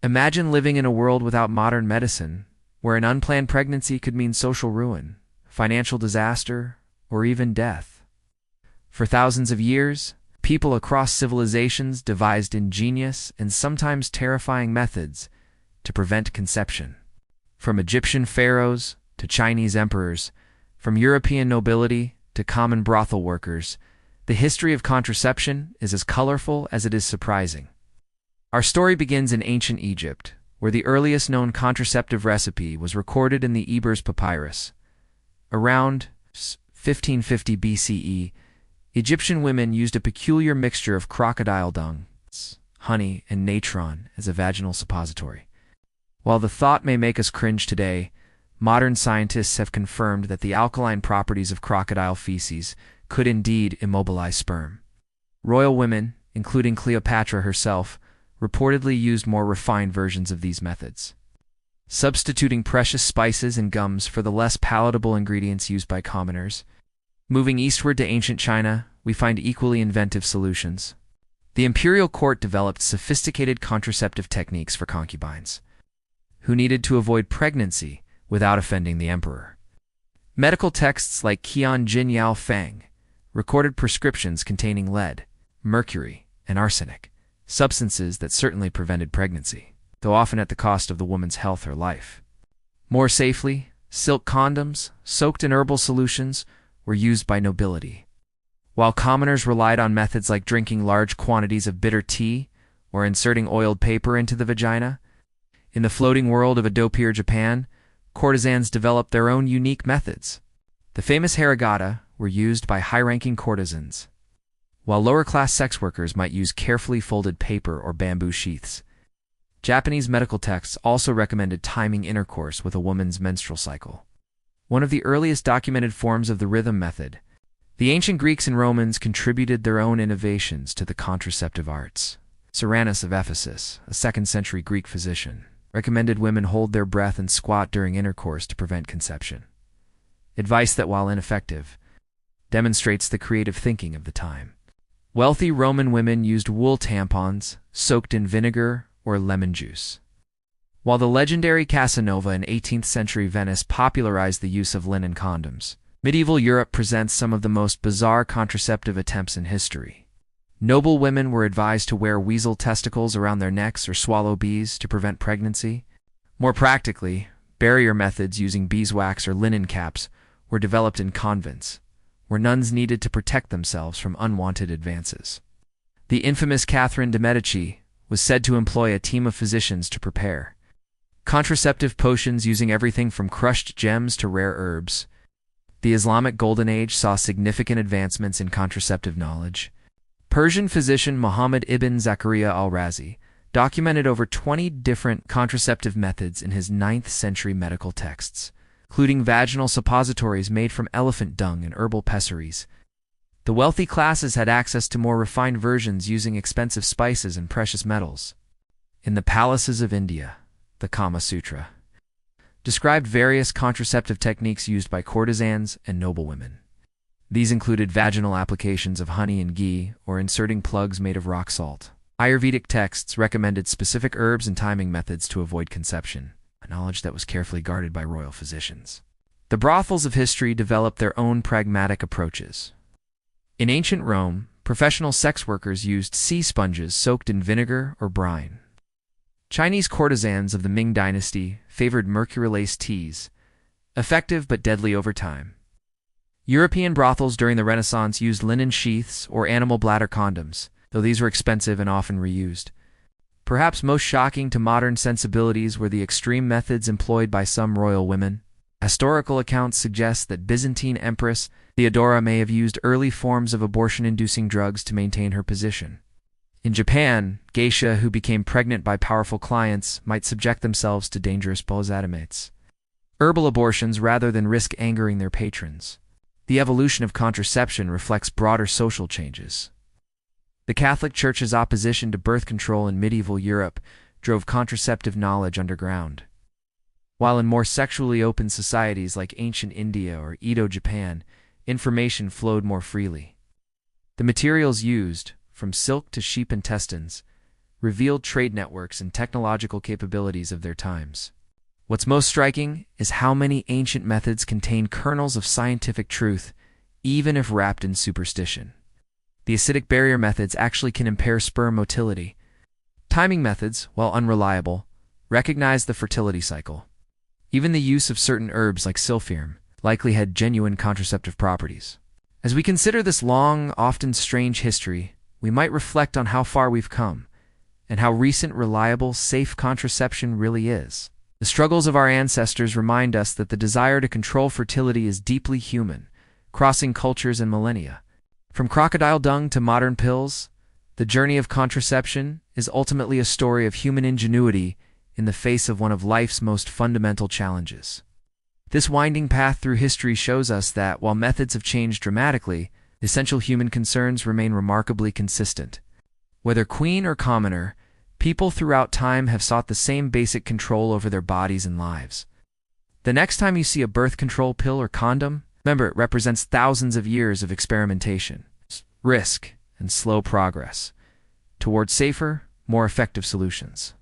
Imagine living in a world without modern medicine, where an unplanned pregnancy could mean social ruin, financial disaster, or even death. For thousands of years, people across civilizations devised ingenious and sometimes terrifying methods to prevent conception. From Egyptian pharaohs to Chinese emperors, from European nobility to common brothel workers, the history of contraception is as colorful as it is surprising. Our story begins in ancient Egypt, where the earliest known contraceptive recipe was recorded in the Ebers Papyrus. Around 1550 BCE, Egyptian women used a peculiar mixture of crocodile dung, honey, and natron as a vaginal suppository. While the thought may make us cringe today, modern scientists have confirmed that the alkaline properties of crocodile feces could indeed immobilize sperm. Royal women, including Cleopatra herself, reportedly used more refined versions of these methods, substituting precious spices and gums for the less palatable ingredients used by commoners. Moving eastward to ancient China, we find equally inventive solutions. The imperial court developed sophisticated contraceptive techniques for concubines, who needed to avoid pregnancy without offending the emperor. Medical texts like Qian Jin Yao Feng recorded prescriptions containing lead, mercury, and arsenic, substances that certainly prevented pregnancy, though often at the cost of the woman's health or life. More safely, silk condoms, soaked in herbal solutions, were used by nobility, while commoners relied on methods like drinking large quantities of bitter tea or inserting oiled paper into the vagina. In the floating world of Edo-Pir Japan, courtesans developed their own unique methods. The famous harigata were used by high-ranking courtesans, while lower-class sex workers might use carefully folded paper or bamboo sheaths. Japanese medical texts also recommended timing intercourse with a woman's menstrual cycle, one of the earliest documented forms of the rhythm method. The ancient Greeks and Romans contributed their own innovations to the contraceptive arts. Cyrannus of Ephesus, a 2nd-century Greek physician, recommended women hold their breath and squat during intercourse to prevent conception. Advice that, while ineffective, demonstrates the creative thinking of the time. Wealthy Roman women used wool tampons soaked in vinegar or lemon juice, while the legendary Casanova in 18th-century Venice popularized the use of linen condoms. Medieval Europe presents some of the most bizarre contraceptive attempts in history. Noble women were advised to wear weasel testicles around their necks or swallow bees to prevent pregnancy. More practically, barrier methods using beeswax or linen caps were developed in convents, where nuns needed to protect themselves from unwanted advances. The infamous Catherine de' Medici was said to employ a team of physicians to prepare contraceptive potions using everything from crushed gems to rare herbs. The Islamic Golden Age saw significant advancements in contraceptive knowledge. Persian physician Muhammad ibn Zakaria al-Razi documented over 20 different contraceptive methods in his 9th-century medical texts, including vaginal suppositories made from elephant dung and herbal pessaries. The wealthy classes had access to more refined versions using expensive spices and precious metals. In the palaces of India, the Kama Sutra described various contraceptive techniques used by courtesans and noblewomen. These included vaginal applications of honey and ghee or inserting plugs made of rock salt. Ayurvedic texts recommended specific herbs and timing methods to avoid conception, a knowledge that was carefully guarded by royal physicians. The brothels of history developed their own pragmatic approaches. In ancient Rome, professional sex workers used sea sponges soaked in vinegar or brine. Chinese courtesans of the Ming dynasty favored mercury-laced teas, effective but deadly over time. European brothels during the Renaissance used linen sheaths or animal bladder condoms, though these were expensive and often reused. Perhaps most shocking to modern sensibilities were the extreme methods employed by some royal women. Historical accounts suggest that Byzantine Empress Theodora may have used early forms of abortion-inducing drugs to maintain her position. In Japan, geisha who became pregnant by powerful clients might subject themselves to dangerous bosatimates. Herbal abortions rather than risk angering their patrons. The evolution of contraception reflects broader social changes. The Catholic Church's opposition to birth control in medieval Europe drove contraceptive knowledge underground. While in more sexually open societies like ancient India or Edo Japan, information flowed more freely. The materials used, from silk to sheep intestines, revealed trade networks and technological capabilities of their times. What's most striking is how many ancient methods contain kernels of scientific truth, even if wrapped in superstition. The acidic barrier methods actually can impair sperm motility. Timing methods, while unreliable, recognize the fertility cycle. Even the use of certain herbs like silphium likely had genuine contraceptive properties. As we consider this long, often strange history, we might reflect on how far we've come, and how recent, reliable, safe contraception really is. The struggles of our ancestors remind us that the desire to control fertility is deeply human, crossing cultures and millennia. From crocodile dung to modern pills, the journey of contraception is ultimately a story of human ingenuity in the face of one of life's most fundamental challenges. This winding path through history shows us that, while methods have changed dramatically, essential human concerns remain remarkably consistent. Whether queen or commoner, people throughout time have sought the same basic control over their bodies and lives. The next time you see a birth control pill or condom, remember it represents thousands of years of experimentation, risk, and slow progress towards safer, more effective solutions.